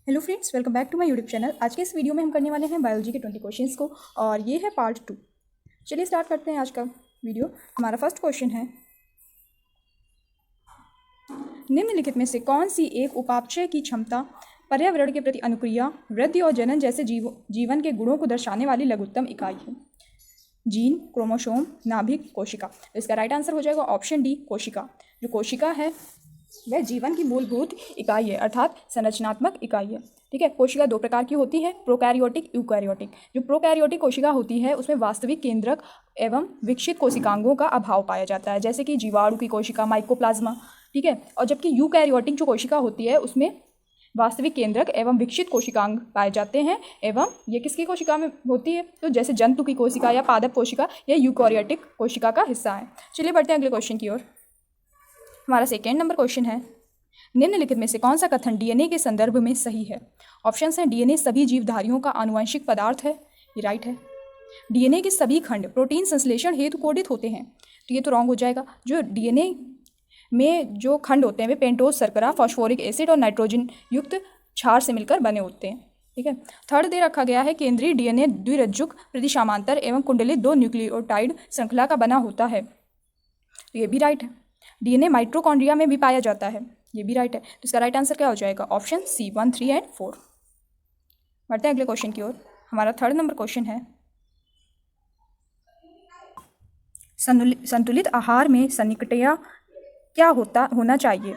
Hello friends, welcome back to my YouTube channel. आज के इस वीडियो में हम करने वाले हैं बायोलॉजी के 20 क्वेश्चंस को और ये है पार्ट 2। चलिए स्टार्ट करते हैं आज का वीडियो। हमारा फर्स्ट क्वेश्चन है, निम्नलिखित में से कौन सी एक उपापचय की क्षमता पर्यावरण के प्रति अनुक्रिया, वृद्धि और जनन जैसे जीवन के गुणों को दर्शाने वाली लघुत्तम इकाई है? जीन, क्रोमोसोम, नाभिक, कोशिका। इसका राइट आंसर हो जाएगा ऑप्शन डी, कोशिका। जो कोशिका है वह जीवन की मूलभूत इकाई है, अर्थात संरचनात्मक इकाई है। ठीक है। कोशिका दो प्रकार की होती है, प्रोकैरियोटिक, यूकैरियोटिक। जो प्रोकैरियोटिक कोशिका होती है उसमें वास्तविक केंद्रक एवं विकसित कोशिकांगों का अभाव पाया जाता है, जैसे कि जीवाणु की कोशिका, माइकोप्लाज्मा। ठीक है। और जबकि यूकैरियोटिक जो कोशिका होती है उसमें वास्तविक केंद्रक एवं विकसित कोशिकांग पाए जाते हैं। एवं ये किसकी कोशिका में होती है? तो जैसे जंतु की कोशिका या पादप कोशिका, यह यूकैरियोटिक कोशिका का हिस्सा है। चलिए बढ़ते हैं अगले क्वेश्चन की ओर। हमारा सेकेंड नंबर क्वेश्चन है, निम्नलिखित में से कौन सा कथन डीएनए के संदर्भ में सही है? ऑप्शंस हैं, डीएनए सभी जीवधारियों का आनुवंशिक पदार्थ है, ये राइट है। डीएनए के सभी खंड प्रोटीन संश्लेषण हेतु कोडित होते हैं, तो ये तो रॉन्ग हो जाएगा। जो डीएनए में जो खंड होते हैं वे पेंटोज शर्करा, फॉस्फोरिक एसिड और नाइट्रोजन युक्त क्षार से मिलकर बने होते हैं। ठीक है। थर्ड दे रखा गया है, केंद्रीय डीएनए द्विरज्जुक, प्रतिशामांतर एवं कुंडलित दो न्यूक्लियोटाइड श्रृंखला का बना होता है, तो ये भी राइट है। डीएनए माइटोकॉन्ड्रिया में भी पाया जाता है, ये भी राइट है। तो इसका राइट आंसर क्या हो जाएगा? Option c, 1, 3 and 4। बढ़ते हैं अगले क्वेश्चन की ओर। हमारा थर्ड नंबर क्वेश्चन है, संतुलित आहार में सन्निकटया क्या होना चाहिए?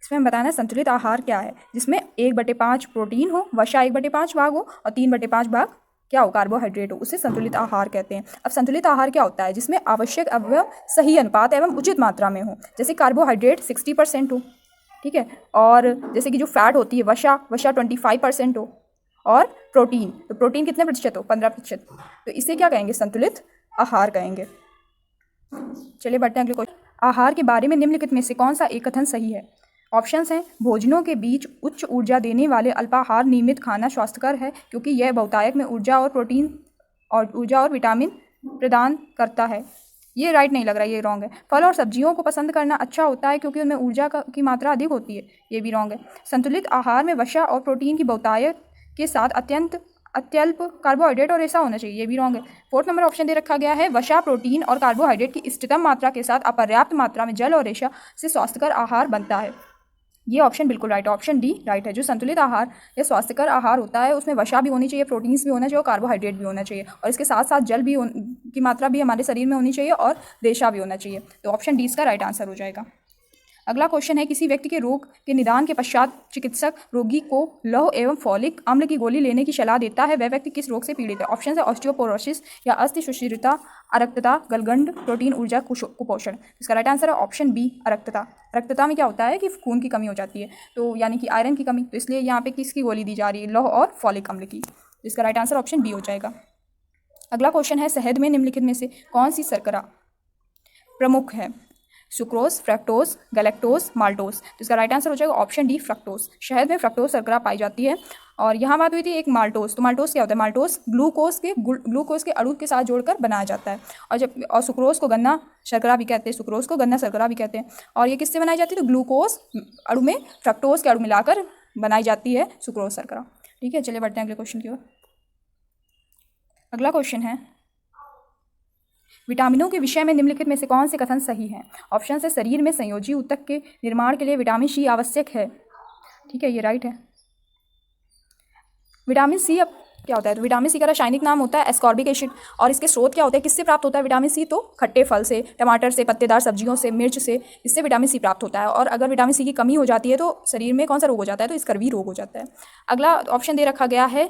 इसमें हम बताना है संतुलित आहार क्या है, जिसमें 1/5 प्रोटीन हो, वसा 1/5 भाग हो और 3/5 भाग क्या हो? कार्बोहाइड्रेट हो, उसे संतुलित आहार कहते हैं। अब संतुलित आहार क्या होता है? जिसमें आवश्यक अवयव सही अनुपात एवं उचित मात्रा में हो, जैसे कार्बोहाइड्रेट 60% हो। ठीक है। और जैसे कि जो फैट होती है वसा 25% हो, और प्रोटीन, तो प्रोटीन कितने प्रतिशत हो? 15%। तो इसे क्या कहेंगे? संतुलित आहार कहेंगे। चलिए बढ़ते हैं अगले क्वेश्चन। आहार के बारे में निम्नलिखित में से कौन सा एक कथन सही है? ऑप्शंस हैं, भोजनों के बीच उच्च ऊर्जा देने वाले अल्पाहार नियमित खाना स्वास्थ्यकर है, क्योंकि यह बहुतायत में ऊर्जा और विटामिन प्रदान करता है। ये राइट नहीं लग रहा है, ये रॉन्ग है। फल और सब्जियों को पसंद करना अच्छा होता है, क्योंकि उनमें ऊर्जा की मात्रा अधिक होती है, ये भी रॉन्ग है। संतुलित आहार में वसा और प्रोटीन की बहुतायत के साथ अत्यल्प कार्बोहाइड्रेट और रेशा होना चाहिए, ये भी रॉन्ग है। फोर्थ नंबर ऑप्शन दे रखा गया है, वसा, प्रोटीन और कार्बोहाइड्रेट की इष्टतम मात्रा के साथ अपर्याप्त मात्रा में जल और रेशा से स्वास्थ्यकर आहार बनता है। ये ऑप्शन बिल्कुल राइट है, ऑप्शन डी राइट है। जो संतुलित आहार या स्वास्थ्यकर आहार होता है उसमें वसा भी होनी चाहिए, प्रोटीन्स भी होना चाहिए और कार्बोहाइड्रेट भी होना चाहिए, और इसके साथ साथ जल भी की मात्रा भी हमारे शरीर में होनी चाहिए और रेशा भी होना चाहिए। तो ऑप्शन डी इसका राइट आंसर हो जाएगा। अगला क्वेश्चन है, किसी व्यक्ति के रोग के निदान के पश्चात चिकित्सक रोगी को लौह एवं फॉलिक अम्ल की गोली लेने की सलाह देता है, वह व्यक्ति किस रोग से पीड़ित है? ऑप्शन है, ऑस्टियोपोरोसिस या अस्थि सुषिरता, अरक्तता, गलगंड, प्रोटीन ऊर्जा कुपोषण। इसका राइट आंसर है ऑप्शन बी, अरक्तता। अरक्तता में क्या होता है कि खून की कमी हो जाती है, तो यानी कि आयरन की कमी, तो इसलिए यहाँ पे किसकी गोली दी जा रही है? लौह और फॉलिक अम्ल की। इसका राइट आंसर ऑप्शन बी हो जाएगा। अगला क्वेश्चन है, शहद में निम्नलिखित में से कौन सी शर्करा प्रमुख है? Sucrose, fructose, galactose, maltose. तो इसका राइट आंसर हो जाएगा ऑप्शन डी, फ्रक्टोज। शहद में फ्रक्टोज शर्करा पाई जाती है। और यहाँ बात हुई थी एक माल्टोज, तो माल्टोज क्या होता है? माल्टोज ग्लूकोज के अणु के साथ जोड़कर बनाया जाता है। और सुक्रोज को गन्ना शर्करा भी कहते हैं, सुक्रोज को गन्ना शर्करा भी कहते हैं। और ये किससे बनाई जाती है? तो ग्लूकोज अणु में फ्रक्टोज के अणु मिलाकर बनाई जाती है सुक्रोज शर्करा। ठीक है। चलिए बढ़ते हैं अगले क्वेश्चन की ओर। अगला क्वेश्चन है, विटामिनों के विषय में निम्नलिखित में से कौन से कथन सही हैं? ऑप्शन है, शरीर में संयोजी ऊतक के निर्माण के लिए विटामिन सी आवश्यक है। ठीक है, ये राइट है। विटामिन सी अब क्या होता है? तो विटामिन सी का रासायनिक नाम होता है एस्कॉर्बिक एसिड। और इसके स्रोत क्या होते हैं? किससे प्राप्त होता है विटामिन सी? तो खट्टे फल से, टमाटर से, पत्तेदार सब्जियों से, मिर्च से, इससे विटामिन सी प्राप्त होता है। और अगर विटामिन सी की कमी हो जाती है तो शरीर में कौन सा रोग हो जाता है? तो स्कर्वी रोग हो जाता है। अगला ऑप्शन दे रखा गया है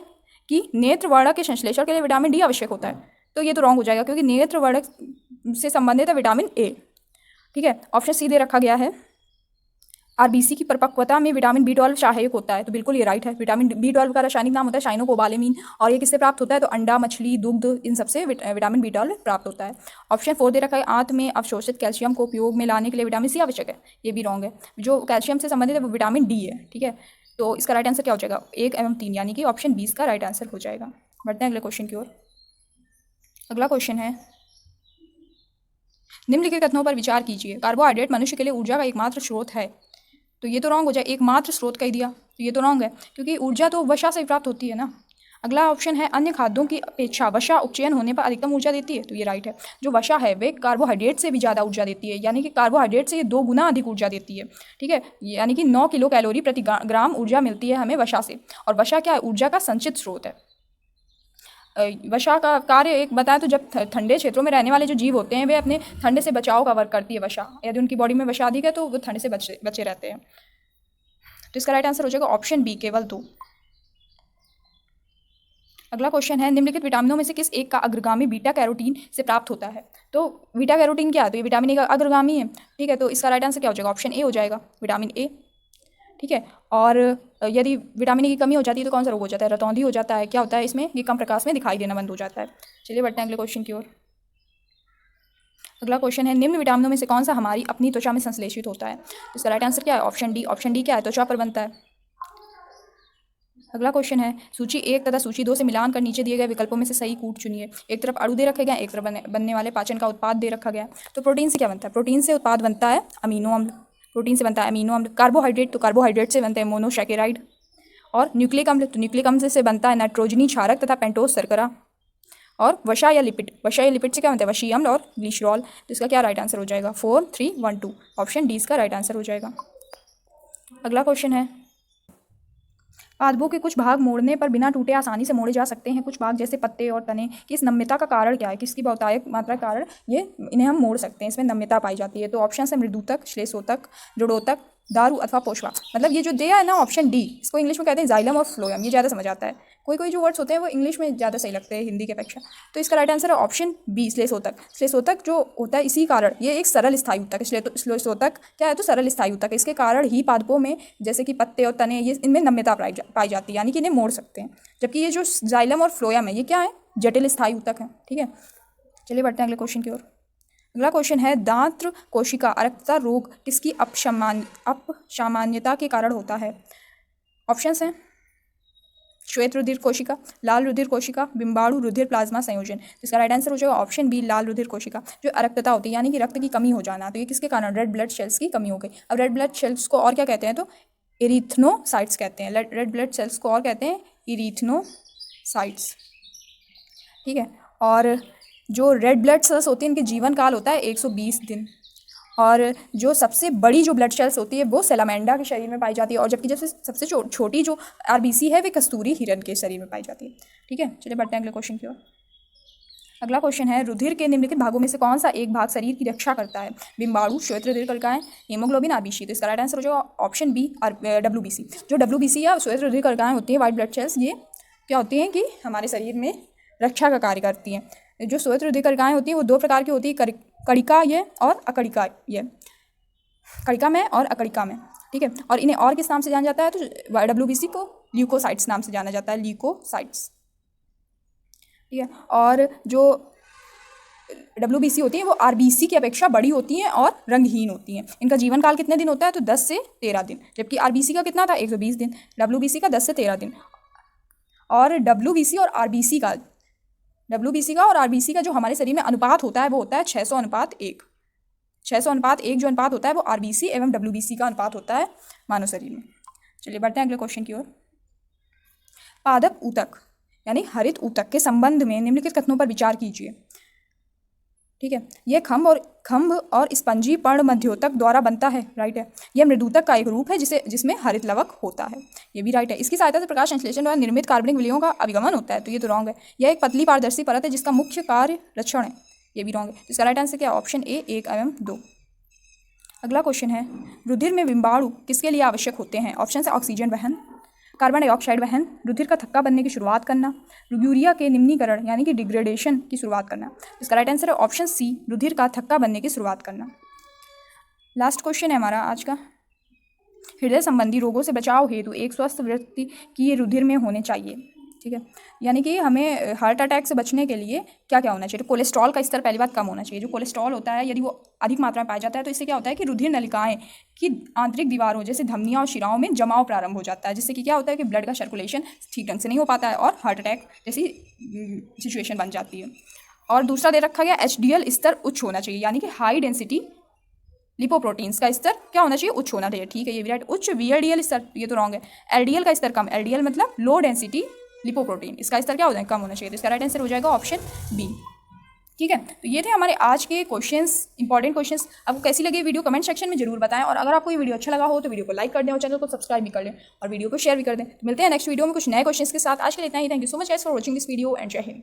कि नेत्र वर्णक के संश्लेषण के लिए विटामिन डी आवश्यक होता है, तो ये तो रॉन्ग हो जाएगा, क्योंकि नेत्र वर्णक से संबंधित है विटामिन ए। ठीक है। ऑप्शन सी दे रखा गया है, आरबीसी की परिपक्वता में विटामिन B12 सहायक होता है, तो बिल्कुल ये राइट है। विटामिन B12 का रासायनिक नाम होता है साइनोकोबालेमिन, और ये किससे प्राप्त होता है? तो अंडा, मछली, दुग्ध, इन सबसे विटामिन B12 प्राप्त होता है। ऑप्शन 4 दे रखा है, आंत में अवशोषित कैल्शियम को उपयोग में लाने के लिए विटामिन सी आवश्यक है, ये भी रॉन्ग है। जो कैल्शियम से संबंधित है वो विटामिन डी है। ठीक है। तो इसका राइट आंसर क्या हो जाएगा? 1 एवं 3, यानी कि ऑप्शन 20 का राइट आंसर हो जाएगा। बढ़ते हैं अगले क्वेश्चन की ओर। अगला क्वेश्चन है, निम्नलिखित कथनों पर विचार कीजिए। कार्बोहाइड्रेट मनुष्य के लिए ऊर्जा का एकमात्र स्रोत है, तो ये तो रॉन्ग हो जाए, एकमात्र स्रोत कह दिया, तो ये तो रॉन्ग है, क्योंकि ऊर्जा तो वसा से प्राप्त होती है ना। अगला ऑप्शन है अन्य खाद्यों की अपेक्षा वसा उपचयन होने पर अधिकतम ऊर्जा देती है, तो ये राइट है। जो वसा है वे कार्बोहाइड्रेट से भी ज़्यादा ऊर्जा देती है, यानी कि कार्बोहाइड्रेट से ये 2 गुना अधिक ऊर्जा देती है, ठीक है। यानी कि 9 किलो कैलोरी प्रति ग्राम ऊर्जा मिलती है हमें वसा से। और वसा क्या है? ऊर्जा का संचित स्रोत है। वसा का कार्य एक बताएं तो जब ठंडे क्षेत्रों में रहने वाले जो जीव होते हैं वे अपने ठंड से बचाव का वर्क करती है वसा। यदि उनकी बॉडी में वसा अधिक है तो वो ठंड से बचे रहते हैं। तो इसका राइट आंसर हो जाएगा ऑप्शन बी, केवल 2। अगला क्वेश्चन है निम्नलिखित विटामिनों में से किस एक का अग्रगामी बीटा कैरोटीन से प्राप्त होता है? तो बीटा कैरोटीन क्या है? तो ये विटामिन ए का अग्रगामी है, ठीक है। तो इसका राइट आंसर क्या हो जाएगा? ऑप्शन ए हो जाएगा, विटामिन ए, ठीक है। और यदि विटामिन ए की कमी हो जाती है तो कौन सा रोग हो जाता है? रतौंधी हो जाता है। क्या होता है इसमें? ये कम प्रकाश में दिखाई देना बंद हो जाता है। चलिए बढ़ते हैं अगले क्वेश्चन की ओर। अगला क्वेश्चन है निम्न विटामिनों में से कौन सा हमारी अपनी त्वचा में संश्लेषित होता है? तो इसका राइट आंसर क्या है? Option D. ऑप्शन डी क्या है? त्वचा पर बनता है। अगला क्वेश्चन है सूची 1 तथा सूची 2 से मिलान कर नीचे दिए गए विकल्पों में से सही कूट चुनिए। एक तरफ अणु दे रखे गए, एक तरफ बनने वाले पाचन का उत्पाद दे रखा गया। तो प्रोटीन से क्या बनता है? प्रोटीन से उत्पाद बनता है अमीनो अम्ल। प्रोटीन से बनता है अमीनो अम्ल। कार्बोहाइड्रेट, तो कार्बोहाइड्रेट से बनते हैं मोनोसैकेराइड। और न्यूक्लिक अम्ल, तो न्यूक्लिक अम्ल से बनता है नाइट्रोजनी क्षारक तथा पेंटोस शर्करा। और वसा या लिपिड, वसा या लिपिड से क्या बनता है? वसीय अम्ल और ग्लिसरॉल। तो इसका क्या राइट आंसर हो जाएगा? 4, 3, 1, 2। ऑप्शन डी इसका राइट आंसर हो जाएगा। अगला क्वेश्चन है पादपों के कुछ भाग मोड़ने पर बिना टूटे आसानी से मोड़े जा सकते हैं। कुछ भाग जैसे पत्ते और तने की इस नम्यता का कारण क्या है? किसकी बहुतायक मात्रा के कारण ये इन्हें हम मोड़ सकते हैं, इसमें नम्यता पाई जाती है। तो ऑप्शन है मृदुतक, श्लेषोतक, जड़ोतक, दारू अथवा पोषवा। मतलब ये जो दिया है ना ऑप्शन डी, इसको इंग्लिश में कहते हैं जाइलम और फ्लोयम। ये ज़्यादा समझ आता है। कोई जो वर्ड्स होते हैं वो इंग्लिश में ज़्यादा सही लगते हैं हिंदी के अपेक्षा। तो इसका राइट आंसर है ऑप्शन बी, श्लेषोतक। श्लेषोतक जो होता है इसी कारण ये एक सरल स्थायी ऊतक है। श्लेषोतक क्या है? तो सरल स्थायी ऊतक है। इसके कारण ही पादपों में जैसे कि पत्ते और तने ये इनमें नम्यता पाई जाती है, यानी कि इन्हें मोड़ सकते हैं। जबकि ये जो जाइलम और फ्लोयम है ये क्या है? जटिल स्थायी ऊतक है, ठीक है। चलिए बढ़ते हैं अगले क्वेश्चन की ओर। अगला क्वेश्चन है दांत कोशिका अरक्तता रोग किसकी अपसामान्यता के कारण होता है? ऑप्शंस हैं श्वेत रुधिर कोशिका, लाल रुधिर कोशिका, बिंबाणु रुधिर प्लाज्मा संयोजन। इसका राइट आंसर हो जाएगा ऑप्शन बी, लाल रुधिर कोशिका। जो अरक्तता होती है यानी कि रक्त की कमी हो जाना, तो ये किसके कारण? रेड ब्लड सेल्स की कमी हो गई। अब रेड ब्लड सेल्स को और क्या कहते हैं? तो इरिथ्नोसाइट्स कहते हैं। रेड ब्लड सेल्स को और कहते हैं इरिथ्नोसाइट्स, ठीक है। और जो रेड ब्लड सेल्स होती हैं इनके जीवन काल होता है 120 दिन। और जो सबसे बड़ी जो ब्लड सेल्स होती है वो सेलामेंडा के शरीर में पाई जाती है। और जबकि जैसे सबसे छोटी जो आरबीसी है वे कस्तूरी हिरन के शरीर में पाई जाती है, ठीक है। चलिए बढ़ते हैं अगले क्वेश्चन की ओर। अगला क्वेश्चन है रुधिर के निम्नलिखित भागों में से कौन सा एक भाग शरीर की रक्षा करता है? बिंबाणु, श्वेत रुधिर कणिकाएं, हीमोग्लोबिन, आरबीसी। तो इसका राइट आंसर हो जाएगा ऑप्शन बी, डब्ल्यूबीसी। जो डब्ल्यूबीसी या श्वेत रुधिर कणिकाएं होती हैं, वाइट ब्लड सेल्स, ये क्या होती हैं कि हमारे शरीर में रक्षा का कार्य करती हैं। जो श्वेत रुधिर कणिकाएं होती हैं वो 2 प्रकार की होती है, कणिका ये और अकणिका ये, कणिका में और अकणिका में, ठीक है। और इन्हें और किस नाम से जाना जाता है? तो डब्ल्यूबीसी को ल्यूकोसाइट्स नाम से जाना जाता है, ल्यूकोसाइट्स, ठीक है। और जो डब्ल्यूबीसी होती हैं वो आरबीसी की अपेक्षा बड़ी होती हैं और रंगहीन होती हैं। इनका जीवन काल कितने दिन होता है? तो 10 से 13 दिन। जबकि आरबीसी का कितना था? 120 दिन। डब्ल्यूबीसी का 10 से 13 दिन। और डब्ल्यूबीसी और आरबीसी का और आरबीसी का जो हमारे शरीर में अनुपात होता है वो होता है 600:1। 600:1 जो अनुपात होता है वो आरबीसी एवं डब्ल्यूबीसी का अनुपात होता है मानव शरीर में। चलिए बढ़ते हैं अगले क्वेश्चन की ओर। पादप ऊतक यानी हरित ऊतक के संबंध में निम्नलिखित कथनों पर विचार कीजिए, ठीक है। यह खंभ और स्पंजी पर्ण मध्योतक द्वारा बनता है, राइट है। यह मृदुतक का एक रूप है जिसमें हरित लवक होता है, ये भी राइट है। इसकी सहायता से प्रकाश संश्लेषण द्वारा निर्मित कार्बनिक विलयों का अभिगमन होता है, तो ये तो रॉन्ग है। यह एक पतली पारदर्शी परत है जिसका मुख्य कार्य रक्षण है, ये भी रॉन्ग है। इसका राइट आंसर क्या है? ऑप्शन ए, 1 एवं 2। अगला क्वेश्चन है रुधिर में बिंबाणु किसके लिए आवश्यक होते हैं? ऑप्शन है ऑक्सीजन वहन, कार्बन डाइऑक्साइड वहन, रुधिर का थक्का बनने की शुरुआत करना, यूरिया के निम्नीकरण यानी कि डिग्रेडेशन की शुरुआत करना। इसका राइट आंसर है ऑप्शन सी, रुधिर का थक्का बनने की शुरुआत करना। लास्ट क्वेश्चन है हमारा आज का, हृदय संबंधी रोगों से बचाव हेतु एक स्वस्थ व्यक्ति की रुधिर में होने चाहिए, ठीक है। यानी कि हमें हार्ट अटैक से बचने के लिए क्या क्या होना चाहिए? तो कोलेस्ट्रॉल का स्तर पहली बात कम होना चाहिए। जो कोलेस्ट्रॉल होता है यदि वो अधिक मात्रा में पाया जाता है तो इससे क्या होता है कि रुधिर नलिकाएं की आंतरिक दीवारों जैसे धमनियों और शिराओं में जमाव प्रारंभ हो जाता है, जिससे कि क्या होता है कि ब्लड का सर्कुलेशन ठीक ढंग से नहीं हो पाता है और हार्ट अटैक जैसी सिचुएशन बन जाती है। और दूसरा दे रखा गया HDL स्तर उच्च होना चाहिए, यानी कि हाई डेंसिटी लिपोप्रोटीन्स का स्तर क्या होना चाहिए, उच्च होना चाहिए। ठीक है, ये भी राइट। उच्च VLDL स्तर, ये तो रॉन्ग है। LDL का स्तर कम, LDL मतलब लो डेंसिटी लिपोप्रोटीन, इसका स्तर क्या हो जाएगा, कम होना चाहिए। तो इसका राइट आंसर हो जाएगा ऑप्शन बी। ठीक है, तो ये थे हमारे आज के क्वेश्चंस, इंपॉर्टेंट क्वेश्चंस। आपको कैसी लगी वीडियो कमेंट सेक्शन में जरूर बताएं, और अगर आपको ये वीडियो अच्छा लगा हो तो वीडियो को लाइक कर दें और चैनल को सब्सक्राइब भी कर लें और वीडियो को शेयर भी कर दें। तो मिलते हैं नेक्स्ट वीडियो में कुछ नए क्वेश्चंस के साथ। आज के लिए इतना ही। Thank you so much guys for watching this video and Jai Hind.